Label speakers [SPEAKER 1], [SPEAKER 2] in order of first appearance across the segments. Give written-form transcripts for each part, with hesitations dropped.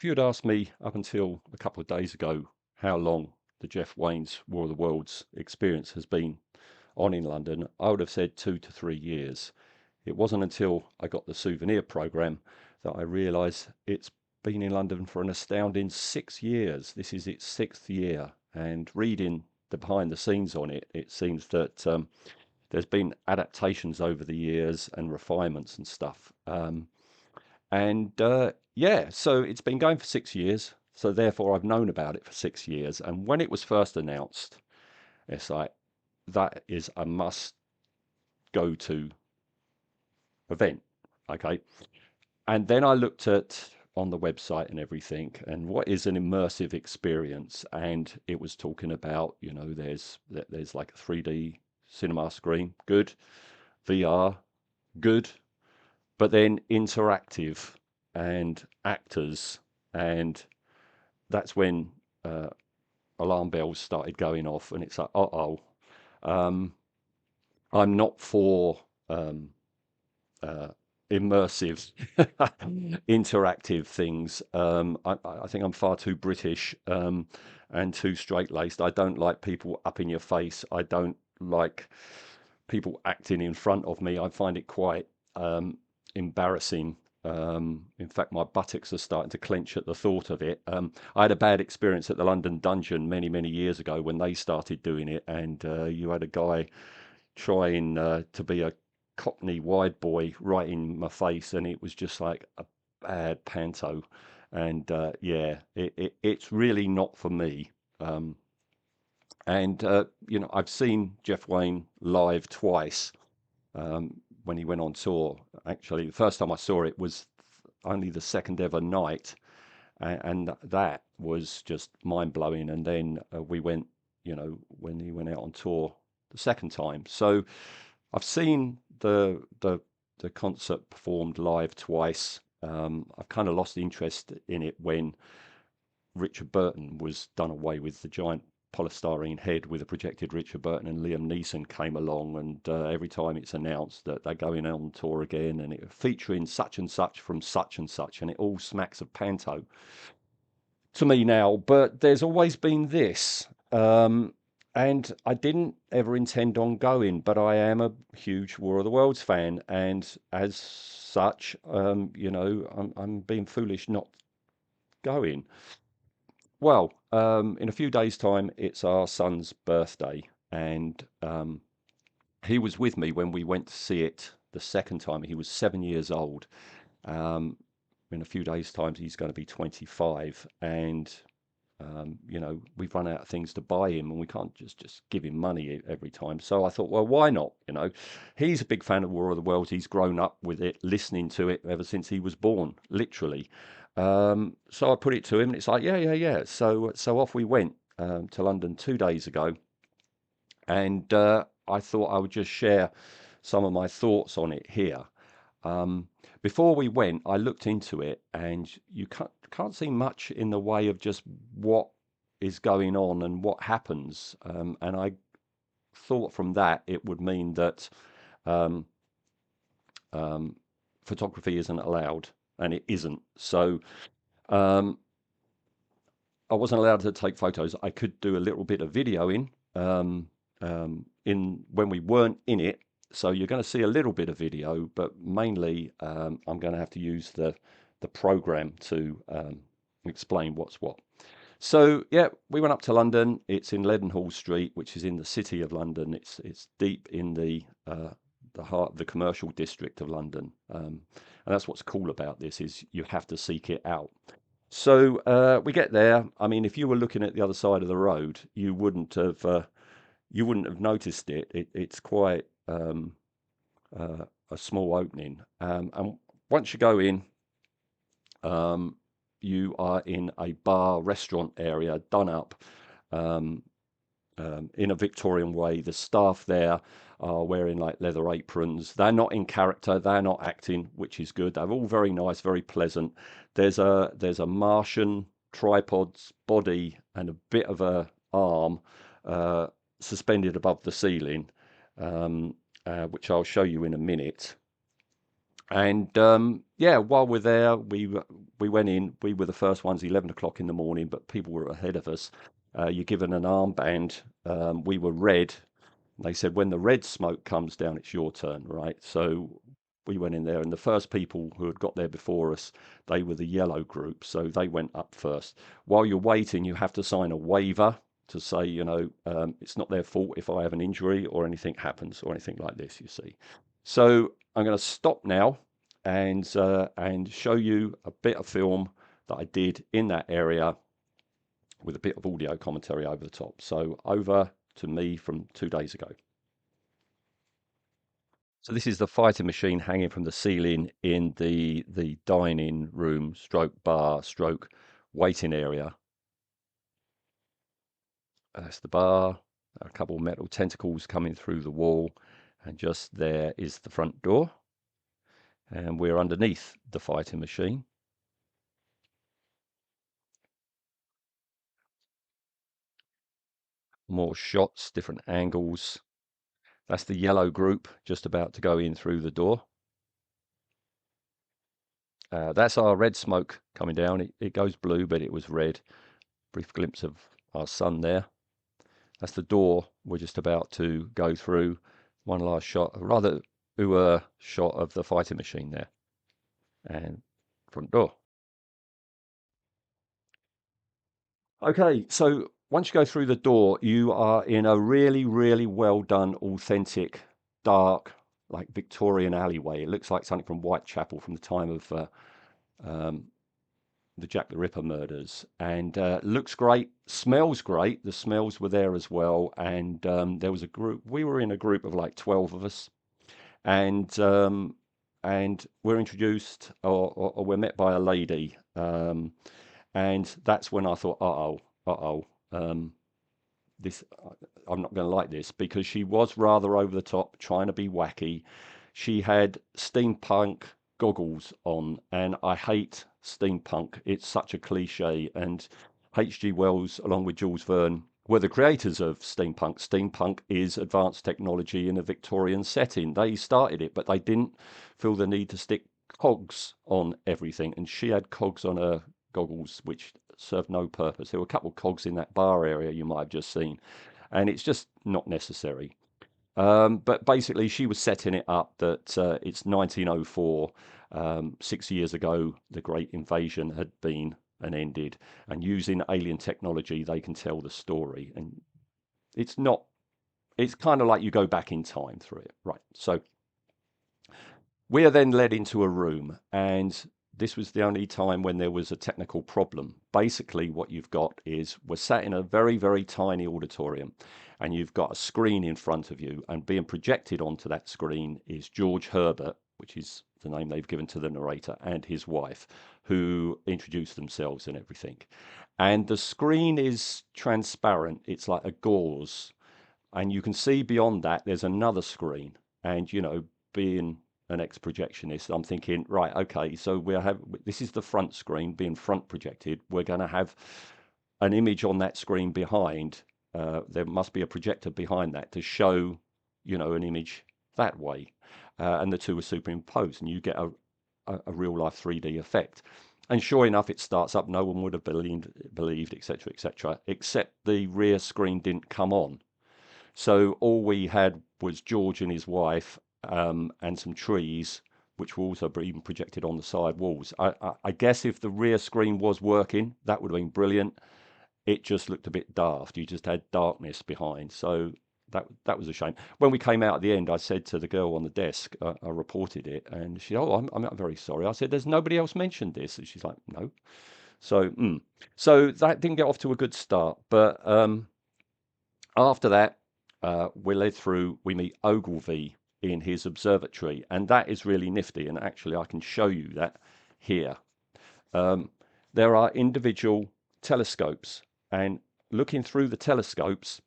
[SPEAKER 1] If you had asked me up until a couple of days ago how long the Jeff Wayne's War of the Worlds experience has been on in London, I would have said 2 to 3 years. It wasn't until I got the souvenir program that I realised it's been in London for an astounding 6 years. This is its sixth year, and reading the behind the scenes on it, it seems that there's been adaptations over the years and refinements and stuff. Yeah, so it's been going for 6 years. So therefore, I've known about it for 6 years. And when it was first announced, it's like that is a must go to event. Okay. And then I looked at on the website and everything, and what is an immersive experience? And it was talking about, there's like a 3D cinema screen, good, VR, good, but then interactive and actors, and that's when uh, alarm bells started going off, and it's like, um, I'm not for uh, immersive, interactive things. I think I'm far too British and too straight-laced. I don't like people up in your face. I don't like people acting in front of me. I find it quite embarrassing. In fact, my buttocks are starting to clench at the thought of it. I had a bad experience at the London Dungeon many, many years ago when they started doing it, and you had a guy trying to be a Cockney wide boy right in my face, and it was just like a bad panto. And yeah, it's really not for me. Um, I've seen Jeff Wayne live twice when he went on tour. Actually, the first time I saw it was only the second ever night, and that was just mind blowing. And then we went, when he went out on tour the second time. So I've seen the concert performed live twice. I've kind of lost interest in it when Richard Burton was done away with, the giant polystyrene head with a projected Richard Burton, and Liam Neeson came along, and every time it's announced that they're going on tour again and it featuring such and such from such and such, and it all smacks of panto to me now. But there's always been this. And I didn't ever intend on going, but I am a huge War of the Worlds fan, and as such, I'm being foolish not going. Well, in a few days' time, it's our son's birthday, and he was with me when we went to see it the second time. He was 7 years old. Um, in a few days' time, he's going to be 25, and we've run out of things to buy him, and we can't just give him money every time. So I thought, well, why not? He's a big fan of War of the Worlds. He's grown up with it, listening to it ever since he was born, literally. So I put it to him, and it's like, yeah, yeah, yeah. So off we went to London 2 days ago, and I thought I would just share some of my thoughts on it here. Um, Before we went, I looked into it, and you can't see much in the way of just what is going on and what happens. And I thought from that it would mean that um, um, photography isn't allowed, and it isn't. So um, I wasn't allowed to take photos. I could do a little bit of videoing in when we weren't in it. So you're going to see a little bit of video, but mainly I'm going to have to use the program to explain what's what. So yeah, we went up to London. It's in Leadenhall Street, which is in the city of London. It's deep in the heart of the commercial district of London, and that's what's cool about this is you have to seek it out. So we get there. I mean, if you were looking at the other side of the road, you wouldn't have noticed it. It's quite a small opening, and once you go in, um, you are in a bar restaurant area done up um, in a Victorian way. The staff there are wearing like leather aprons. They're not in character. They're not acting, which is good. They're all very nice, very pleasant. There's a Martian tripod's body and a bit of a arm uh, suspended above the ceiling, which I'll show you in a minute. And yeah, while we're there, we went in. We were the first ones, 11 o'clock in the morning, but people were ahead of us. You're given an armband. We were red. They said when the red smoke comes down, it's your turn, right? So we went in there, and the first people who had got there before us, they were the yellow group, so they went up first. While you're waiting, you have to sign a waiver to say, it's not their fault if I have an injury or anything happens or anything like this, you see. So I'm going to stop now and show you a bit of film that I did in that area with a bit of audio commentary over the top. So over to me from 2 days ago. So this is the fighting machine hanging from the ceiling in the dining room, stroke bar, stroke waiting area. That's the bar, a couple of metal tentacles coming through the wall, and just there is the front door. And we're underneath the fighting machine. More shots, different angles. That's the yellow group just about to go in through the door. That's our red smoke coming down. It goes blue, but it was red. Brief glimpse of our sun there. That's the door we're just about to go through. One last shot, a rather shot of the fighting machine there. And front door. Okay, so once you go through the door, you are in a really, really well done, authentic, dark, like Victorian alleyway. It looks like something from Whitechapel from the time of um, the Jack the Ripper murders, and looks great, smells great. The smells were there as well, and there was a group. We were in a group of like 12 of us, and we're introduced or we're met by a lady, and that's when I thought, um, this I'm not going to like this because she was rather over the top, trying to be wacky. She had steampunk goggles on, and I hate steampunk. It's such a cliche, and H.G. Wells, along with Jules Verne, were the creators of steampunk. Steampunk is advanced technology in a Victorian setting. They started it, but they didn't feel the need to stick cogs on everything, and she had cogs on her goggles, which served no purpose. There were a couple of cogs in that bar area you might have just seen, and it's just not necessary. But basically, she was setting it up that it's 1904. 6 years ago, the Great Invasion had been and ended, and using alien technology, they can tell the story. And it's not, it's kind of like you go back in time through it. Right. So we are then led into a room, and this was the only time when there was a technical problem. Basically, what you've got is we're sat in a very, very tiny auditorium, and you've got a screen in front of you, and being projected onto that screen is George Herbert, which is the name they've given to the narrator, and his wife, who introduce themselves and everything. And the screen is transparent, it's like a gauze, and you can see beyond that there's another screen. And being an ex-projectionist, I'm thinking, right, okay, so we'll have, this is the front screen being front projected, we're going to have an image on that screen behind. There must be a projector behind that to show an image that way, and the two are superimposed, and you get a real life 3D effect. And sure enough, it starts up. No one would have believed, etc., etc., except the rear screen didn't come on. So all we had was George and his wife, and some trees, which were also being projected on the side walls. I guess if the rear screen was working, that would have been brilliant. It just looked a bit daft. You just had darkness behind. So that was a shame. When we came out at the end, I said to the girl on the desk, I reported it, and she, oh, I'm very sorry. I said, there's nobody else mentioned this, and she's like, no. So that didn't get off to a good start. But after that, we're led through. We meet Oggilvy in his observatory, and that is really nifty. And actually, I can show you that here. Um, there are individual telescopes, and looking through the telescopes,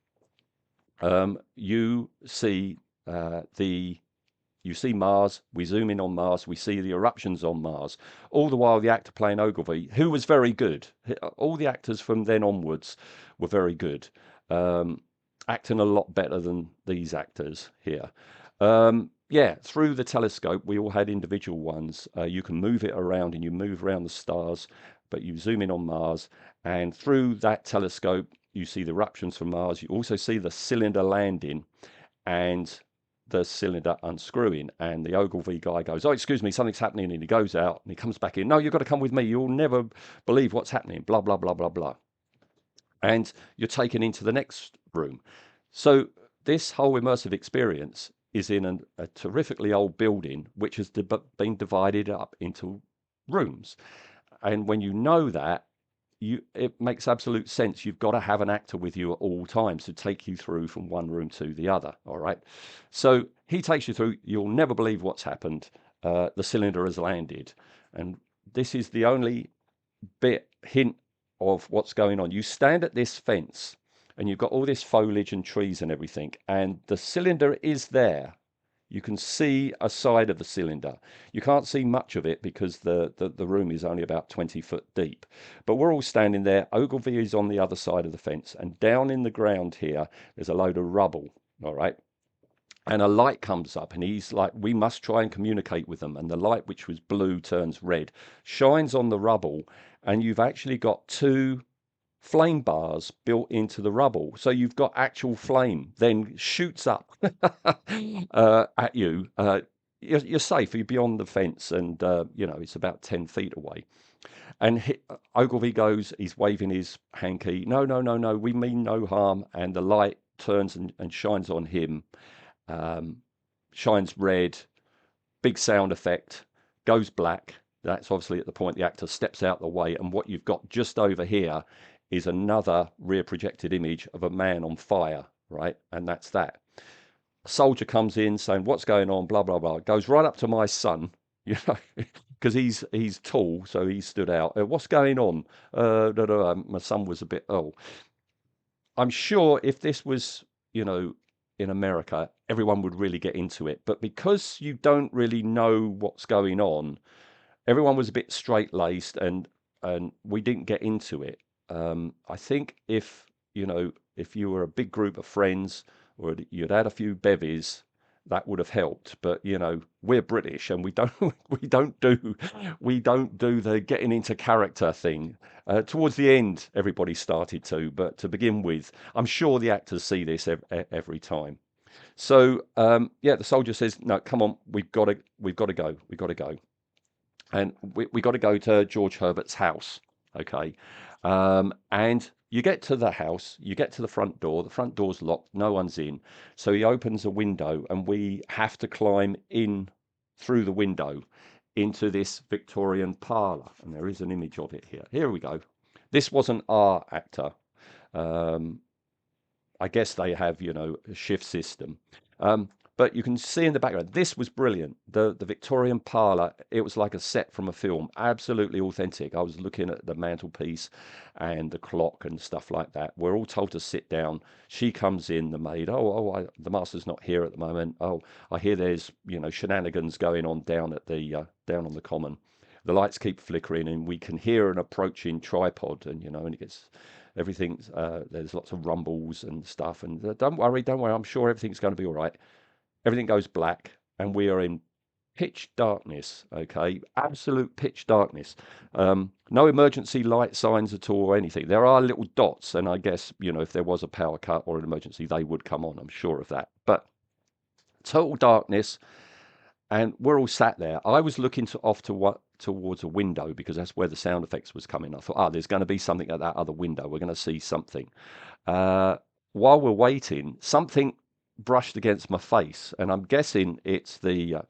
[SPEAKER 1] you see you see Mars. We zoom in on Mars. We see the eruptions on Mars. All the while, the actor playing Oggilvy, who was very good. All the actors from then onwards were very good, acting a lot better than these actors here. yeah, through the telescope, we all had individual ones. You can move it around and you move around the stars, but you zoom in on Mars, and through that telescope, you see the eruptions from Mars. You also see the cylinder landing and the cylinder unscrewing. And the Oggilvy guy goes, "Oh, excuse me, something's happening." And he goes out and he comes back in. "No, you've got to come with me. You'll never believe what's happening." Blah, blah, blah, blah, blah. And you're taken into the next room. So this whole immersive experience is in a terrifically old building, which has been divided up into rooms. And when you know that, it makes absolute sense. You've got to have an actor with you at all times to take you through from one room to the other. All right. So he takes you through. You'll never believe what's happened. The cylinder has landed, and this is the only bit hint of what's going on. You stand at this fence and you've got all this foliage and trees and everything, and the cylinder is there. You can see a side of the cylinder. You can't see much of it because the room is only about 20 foot deep. But we're all standing there. Oggilvy is on the other side of the fence, and down in the ground here, there's a load of rubble. All right. And a light comes up, and he's like, "We must try and communicate with them." And the light, which was blue, turns red, shines on the rubble, and you've actually got two flame bars built into the rubble. So you've got actual flame, then shoots up at you. You're safe. You're beyond the fence, and it's about 10 feet away. And Ogilvy goes, he's waving his hanky. "No, no, no, no, we mean no harm." And the light turns and shines on him, um, shines red, big sound effect, goes black. That's obviously at the point the actor steps out the way, and what you've got just over here is another rear projected image of a man on fire, right? And that's that. A soldier comes in saying, "What's going on?" Blah blah blah. Goes right up to my son, you know, because he's tall, so he stood out. "What's going on?" My son was a bit. Oh, I'm sure if this was, in America, everyone would really get into it. But because you don't really know what's going on, everyone was a bit straight-laced, and we didn't get into it. I think if you were a big group of friends or you'd had a few bevies, that would have helped. But we're British, and we don't we don't do the getting into character thing. Towards the end, everybody started to, but to begin with, I'm sure the actors see this every time. So yeah, the soldier says, "No, come on, we've got to go, we've got to go." And we got to go to George Herbert's house. Okay. And you get to the house, you get to the front door. The front door's locked, no one's in. So he opens a window, and we have to climb in through the window into this Victorian parlor. And there is an image of it here. Here we go. This wasn't our actor. Um, I guess they have, a shift system. Um, but you can see in the background, this was brilliant. The Victorian parlor, it was like a set from a film, absolutely authentic. I was looking at the mantelpiece and the clock and stuff like that. We're all told to sit down. She comes in, the maid. The master's not here at the moment. Oh, I hear there's, shenanigans going on down at the down on the common. The lights keep flickering, and we can hear an approaching tripod, and it gets everything's there's lots of rumbles and stuff. And don't worry, don't worry. I'm sure everything's going to be all right. Everything goes black, and we are in pitch darkness. Okay, absolute pitch darkness. No emergency light signs at all or anything. There are little dots, and I guess if there was a power cut or an emergency, they would come on. I'm sure of that. But total darkness, and we're all sat there. I was looking off to what towards a window because that's where the sound effects was coming. I thought, there's going to be something at that other window. We're going to see something. Uh, while we're waiting, something brushed against my face, and I'm guessing it's the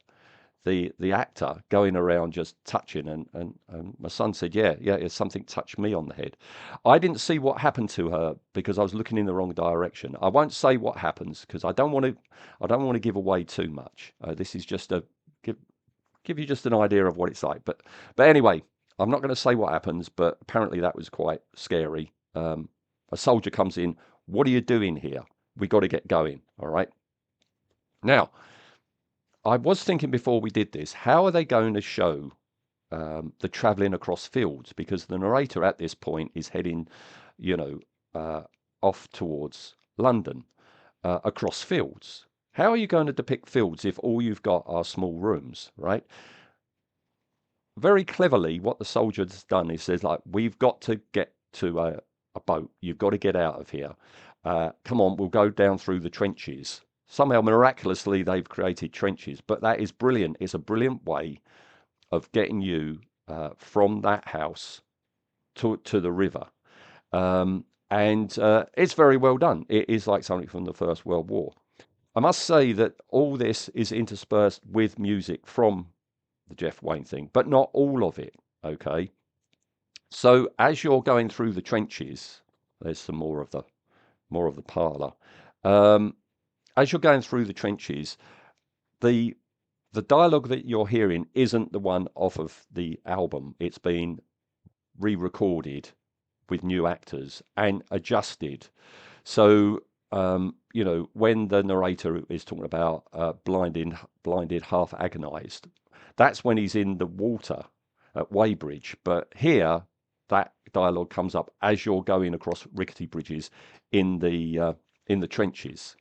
[SPEAKER 1] actor going around just touching. And my son said, "Yeah, it's something touched me on the head." I didn't see what happened to her because I was looking in the wrong direction. I won't say what happens because I don't want to give away too much. This is just a give you just an idea of what it's like. But anyway, I'm not going to say what happens, but apparently that was quite scary. A soldier comes in. "What are you doing here? We got to get going." All right. Now, I was thinking before we did this, how are they going to show the travelling across fields? Because the narrator at this point is heading, you know, uh, off towards London across fields. How are you going to depict fields if all you've got are small rooms, right? Very cleverly, what the soldier's done is says, like, we've got to get to a boat. You've got to get out of here. Come on, we'll go down through the trenches. Somehow, miraculously, they've created trenches, but that is brilliant. It's a brilliant way of getting you from that house to the river. And it's very well done. It is like something from the First World War. I must say that all this is interspersed with music from the Jeff Wayne thing, but not all of it. Okay. So as you're going through the trenches, there's some more of the parlor. Um, as you're going through the trenches, the the dialogue that you're hearing isn't the one off of the album. It's been re-recorded with new actors and adjusted. So when the narrator is talking about blinded, half agonized, that's when he's in the water at Weybridge. But here, that dialogue comes up as you're going across rickety bridges in the trenches.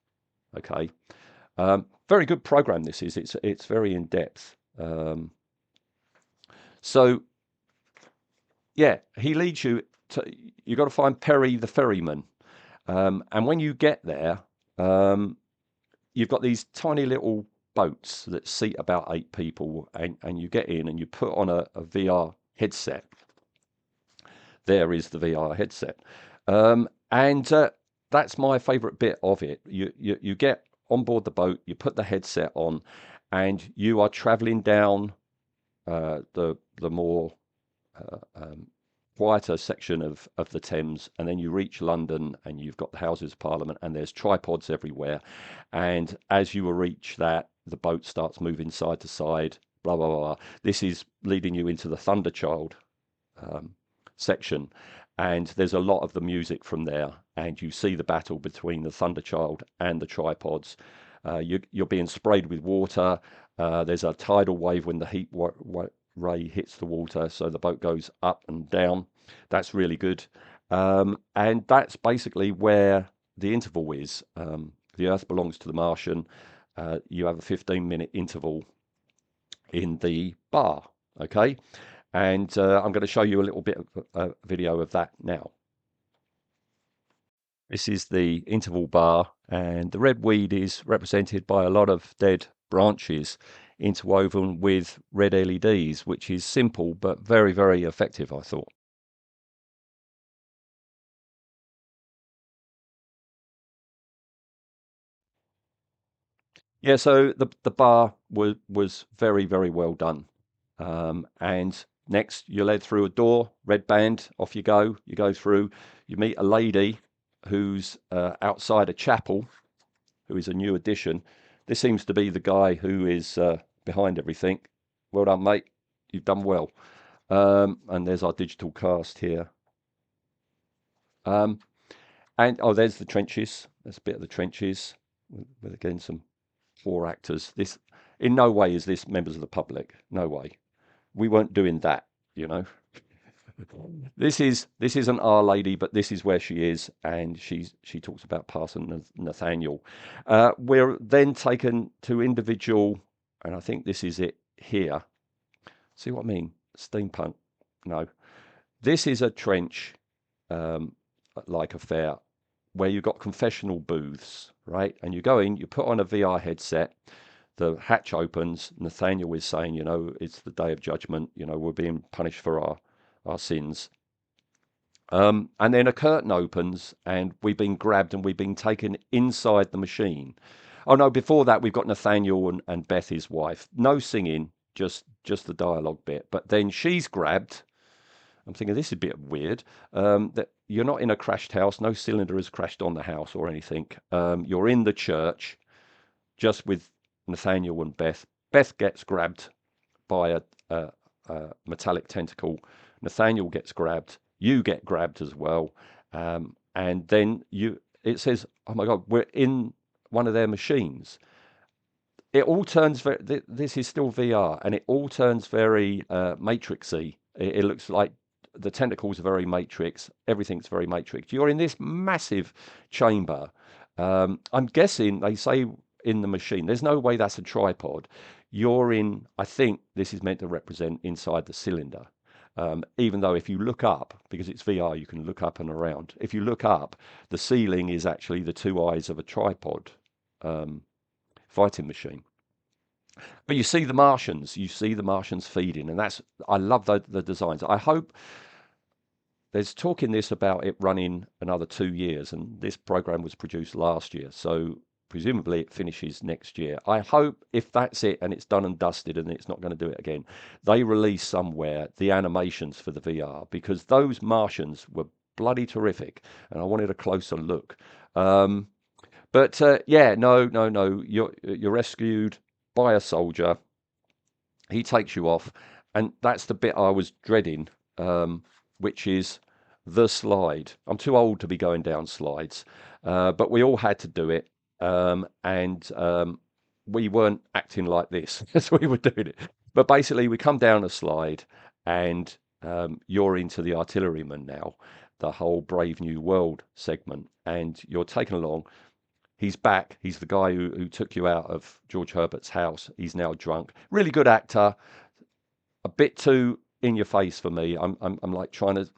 [SPEAKER 1] Okay, very good program. This is. It's very in depth. So yeah, he leads you to. You got to find Perry the ferryman, and when you get there, you've got these tiny little boats that seat about 8 people, and you get in and you put on a VR headset. There is the VR headset, and that's my favourite bit of it. You get on board the boat, you put the headset on, and you are travelling down the more quieter section of the Thames, and then you reach London, and you've got the Houses of Parliament, and there's tripods everywhere. And as you reach that, the boat starts moving side to side. Blah blah blah. This is leading you into the Thunderchild section, and there's a lot of the music from there. And you see the battle between the Thunderchild and the tripods. You're being sprayed with water. There's a tidal wave when the heat ray hits the water, so the boat goes up and down. That's really good. And that's basically where the interval is. The Earth belongs to the Martian. You have a 15-minute interval in the bar. Okay. And I'm going to show you a little bit of a video of that now. This is the interval bar, and the red weed is represented by a lot of dead branches interwoven with red LEDs, which is simple but very, very effective, I thought. Yeah, so the bar was very, very well done. And next, you're led through a door, red band, off you go. You go through, you meet a lady who's outside a chapel, who is a new addition. This seems to be the guy who is behind everything. Well done, mate. You've done well. And there's our digital cast here. And oh, there's the trenches. That's a bit of the trenches with again some 4 actors. This in no way is this members of the public. No way. We weren't doing that, you know. This isn't Our Lady, but this is where she is, and she talks about Parson Nathaniel. We're then taken to individual, and I think this is it here. See what I mean? Steampunk. No, this is a trench like affair where you've got confessional booths, right? And you go in, you put on a VR headset, the hatch opens, Nathaniel is saying, it's the day of judgment, we're being punished for our sins. And then a curtain opens, and we've been grabbed and we've been taken inside the machine. Oh no, before that we've got Nathaniel and Beth, his wife. No singing, just the dialogue bit. But then she's grabbed. I'm thinking this is a bit weird. That you're not in a crashed house. No cylinder has crashed on the house or anything. You're in the church, just with Nathaniel and Beth. Beth gets grabbed by a metallic tentacle. Nathaniel gets grabbed. You get grabbed as well. And then it says, oh my God, we're in one of their machines. It all turns this is still VR, and it all turns very matrixy. It looks like the tentacles are very Matrix. Everything's very Matrix. You're in this massive chamber. I'm guessing they say in the machine. There's no way that's a tripod. You're in, I think this is meant to represent inside the cylinder. Even though if you look up, because it's VR, you can look up and around. If you look up, the ceiling is actually the two eyes of a tripod um, fighting machine. But you see the Martians, feeding, and that's I love the designs. I hope there's talk in this about it running another 2 years, and this program was produced last year, so presumably it finishes next year. I hope if that's it and it's done and dusted and it's not going to do it again, they release somewhere the animations for the VR, because those Martians were bloody terrific, and I wanted a closer look. But yeah, no. You're rescued by a soldier. He takes you off, and that's the bit I was dreading, which is the slide. I'm too old to be going down slides, but we all had to do it, and we weren't acting like this as we were doing it. But basically, we come down a slide, and you're into the Artilleryman now, the whole Brave New World segment, and you're taken along. He's back. He's the guy who took you out of George Herbert's house. He's now drunk. Really good actor. A bit too in your face for me. I'm like trying to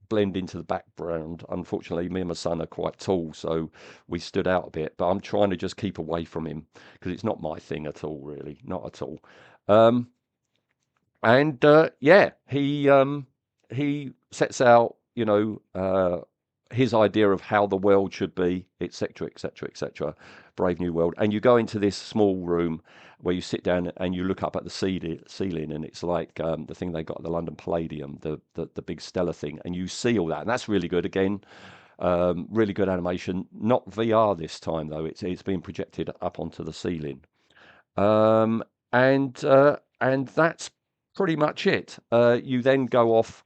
[SPEAKER 1] blend into the background. Unfortunately, me and my son are quite tall, so we stood out a bit. But I'm trying to just keep away from him because it's not my thing at all, really, not at all. Um, and yeah, he sets out, his idea of how the world should be, etc., etc., etc. Brave New World, and you go into this small room where you sit down and you look up at the ceiling, and it's like the thing they got at the London Palladium, the big stellar thing, and you see all that, and that's really good. Again, really good animation. Not VR this time though; it's being projected up onto the ceiling. Um, and that's pretty much it. You then go off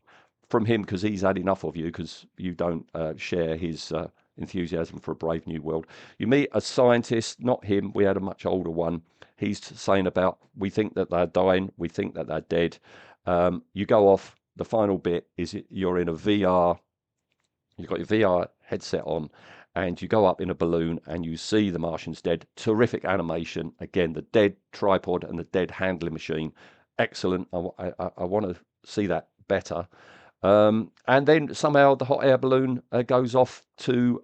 [SPEAKER 1] from him because he's had enough of you because you don't share his enthusiasm for a brave new world. You meet a scientist, not him. We had a much older one. He's saying about we think that they're dying, we think that they're dead. You go off. The final bit is you're in a VR. You've got your VR headset on, and you go up in a balloon and you see the Martians dead. Terrific animation. Again, the dead tripod and the dead handling machine. Excellent. I want to see that better. And then somehow the hot air balloon goes off to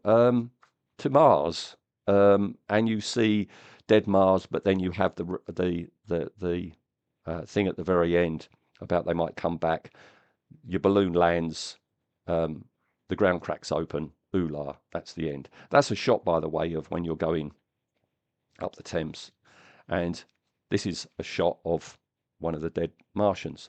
[SPEAKER 1] Mars, and you see dead Mars, but then you have the thing at the very end about they might come back. Your balloon lands, um, the ground cracks open. Ooh la, that's the end. That's a shot, by the way, of when you're going up the Thames, and this is a shot of one of the dead Martians.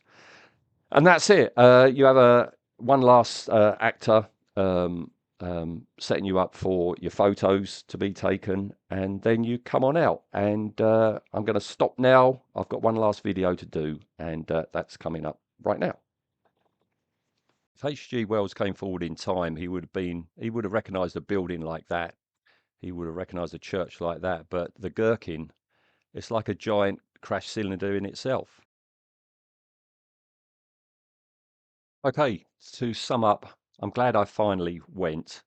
[SPEAKER 1] And that's it. You have a one last actor setting you up for your photos to be taken, and then you come on out. And I'm going to stop now. I've got one last video to do, and that's coming up right now. If H.G. Wells came forward in time, he would have recognised a building like that. He would have recognised a church like that. But the Gherkin, it's like a giant crash cylinder in itself. Okay, to sum up, I'm glad I finally went.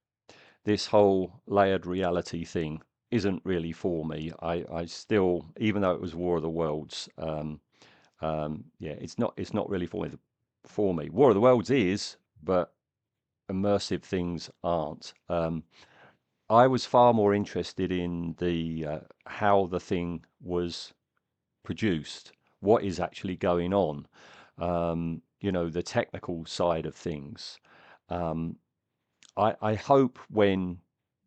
[SPEAKER 1] This whole layered reality thing isn't really for me. I still, even though it was War of the Worlds, yeah, it's not really for me. War of the Worlds is, but immersive things aren't. I was far more interested in the how the thing was produced, what is actually going on, the technical side of things. Um, I hope when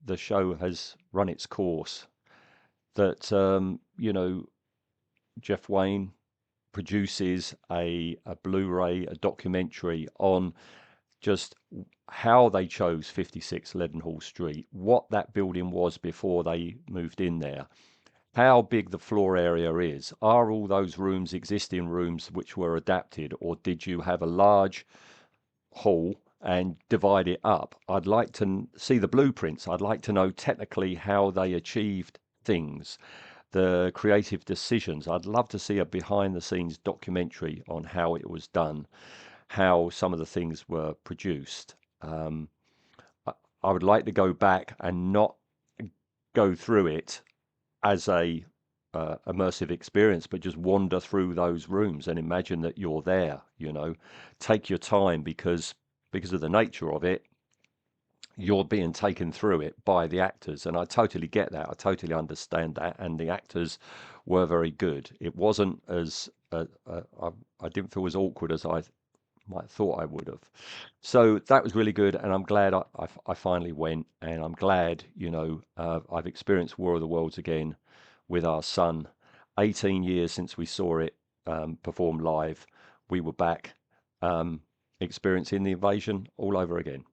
[SPEAKER 1] the show has run its course that Jeff Wayne produces a Blu-ray, a documentary on just how they chose 56 Leadenhall Street, what that building was before they moved in there, how big the floor area is. Are all those rooms existing rooms which were adapted, or did you have a large hall and divide it up? I'd like to see the blueprints. I'd like to know technically how they achieved things, the creative decisions. I'd love to see a behind the scenes documentary on how it was done, how some of the things were produced. I would like to go back and not go through it as a immersive experience, but just wander through those rooms and imagine that you're there. Take your time, because of the nature of it, you're being taken through it by the actors, and I totally get that. I totally understand that, and the actors were very good. It wasn't as I didn't feel as awkward as I might have thought I would have. So that was really good, and I'm glad I finally went, and I'm glad I've experienced War of the Worlds again with our son. 18 years since we saw it perform live. We were back experiencing the invasion all over again.